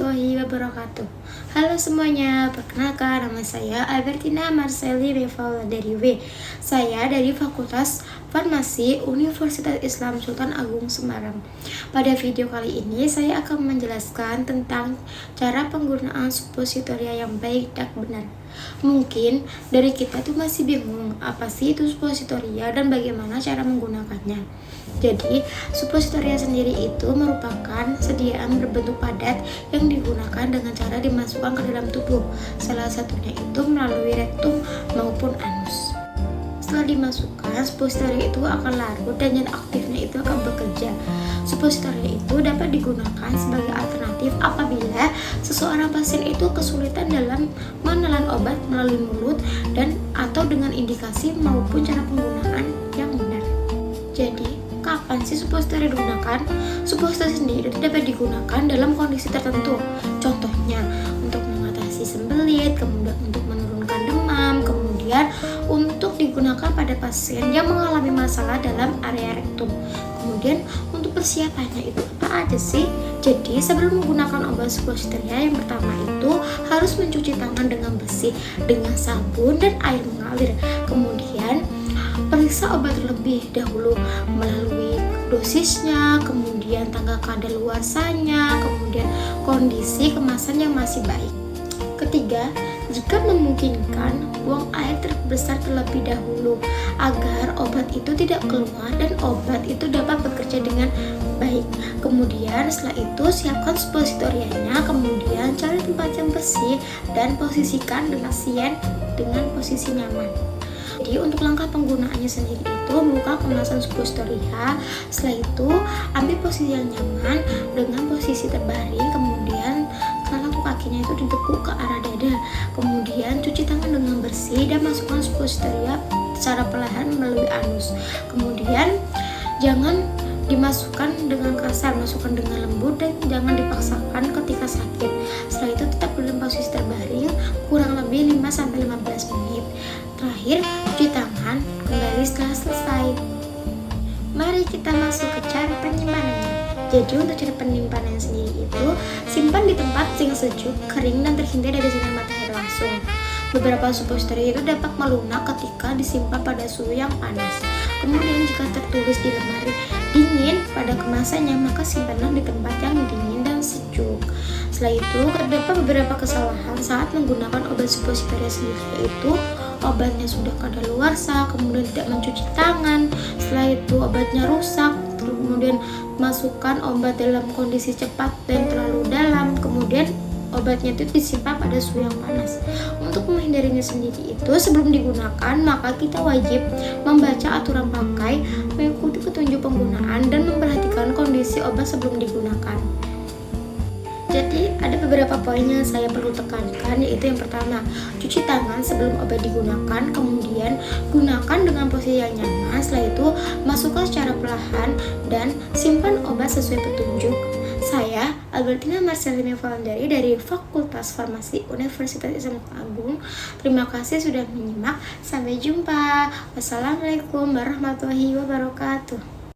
warahmatullahi wabarakatuh. Halo semuanya, perkenalkan nama saya Albertina Marceli Revaula dari W. Saya dari Fakultas Farmasi Universitas Islam Sultan Agung Semarang. Pada video kali ini saya akan menjelaskan tentang cara penggunaan suppositoria yang baik dan benar. Mungkin dari kita tuh masih bingung apa sih itu suppositoria dan bagaimana cara menggunakannya. Jadi, suppositoria sendiri itu merupakan sediaan berbentuk padat yang digunakan dengan cara dimasukkan ke dalam tubuh. Salah satunya itu melalui rektum maupun anus. Setelah dimasukkan, suppositoria itu akan larut dan zat aktifnya itu akan bekerja. Suppositoria itu dapat digunakan sebagai alternatif apabila seseorang pasien itu kesulitan dalam menelan obat melalui mulut dan atau dengan indikasi maupun cara penggunaan yang benar. Jadi, kapan sih suppositoria digunakan? Suppositoria sendiri dapat digunakan dalam kondisi tertentu. Contohnya, untuk mengatasi sembelit, kemudian untuk menurunkan demam, kemudian untuk digunakan pada pasien yang mengalami masalah dalam area rektum. Kemudian untuk persiapannya itu apa aja sih? Jadi sebelum menggunakan obat suppositoria, yang pertama itu harus mencuci tangan dengan bersih dengan sabun dan air mengalir. Kemudian periksa obat terlebih dahulu melalui dosisnya, kemudian tanggal kadaluarsanya, kemudian kondisi kemasan yang masih baik. Ketiga, jika memungkinkan, buang air terbesar terlebih dahulu agar obat itu tidak keluar dan obat itu dapat bekerja dengan baik. Kemudian setelah itu siapkan suppositorianya, kemudian cari tempat yang bersih dan posisikan pasien dengan posisi nyaman. Jadi untuk langkah penggunaannya sendiri itu buka kemasan suppositoria. Setelah itu ambil posisi yang nyaman dengan posisi terbaring, kemudian salah satu kakinya itu ditekuk ke arah dada. Kemudian cuci tangan dengan bersih dan masukkan suppositoria secara perlahan melalui anus. Kemudian jangan dimasukkan dengan kasar, masukkan dengan lembut dan jangan dipaksakan ketika sakit. Setelah itu tetap dalam posisi terbaring kurang lebih 5-15 menit. Terakhir, cuci tangan kembali setelah selesai. Mari kita masuk ke cara penyimpanannya. Jadi untuk cara penyimpanan sendiri itu simpan di tempat yang sejuk, kering dan terhindar dari sinar matahari langsung. Beberapa suppositoria itu dapat melunak ketika disimpan pada suhu yang panas. Kemudian jika tertulis di lemari dingin pada kemasannya, maka simpanlah di tempat yang dingin dan sejuk. Setelah itu, terdapat beberapa kesalahan saat menggunakan obat suppositoria sendiri, yaitu obatnya sudah kadaluarsa, kemudian tidak mencuci tangan, setelah itu obatnya rusak, kemudian masukkan obat dalam kondisi cepat dan terlalu dalam, kemudian obatnya itu disimpan pada suhu yang panas. Untuk menghindarinya sendiri itu sebelum digunakan, maka kita wajib membaca aturan pakai, mengikuti petunjuk penggunaan dan memperhatikan kondisi obat sebelum digunakan. Jadi ada beberapa poin yang saya perlu tekankan, yaitu yang pertama, cuci tangan sebelum obat digunakan, kemudian gunakan dengan posisi yang nyaman, setelah itu masukkan secara perlahan dan simpan obat sesuai petunjuk. Saya Albertina Marceli Revaula dari Fakultas Farmasi Universitas Islam Agung. Terima kasih sudah menyimak. Sampai jumpa. Wassalamualaikum warahmatullahi wabarakatuh.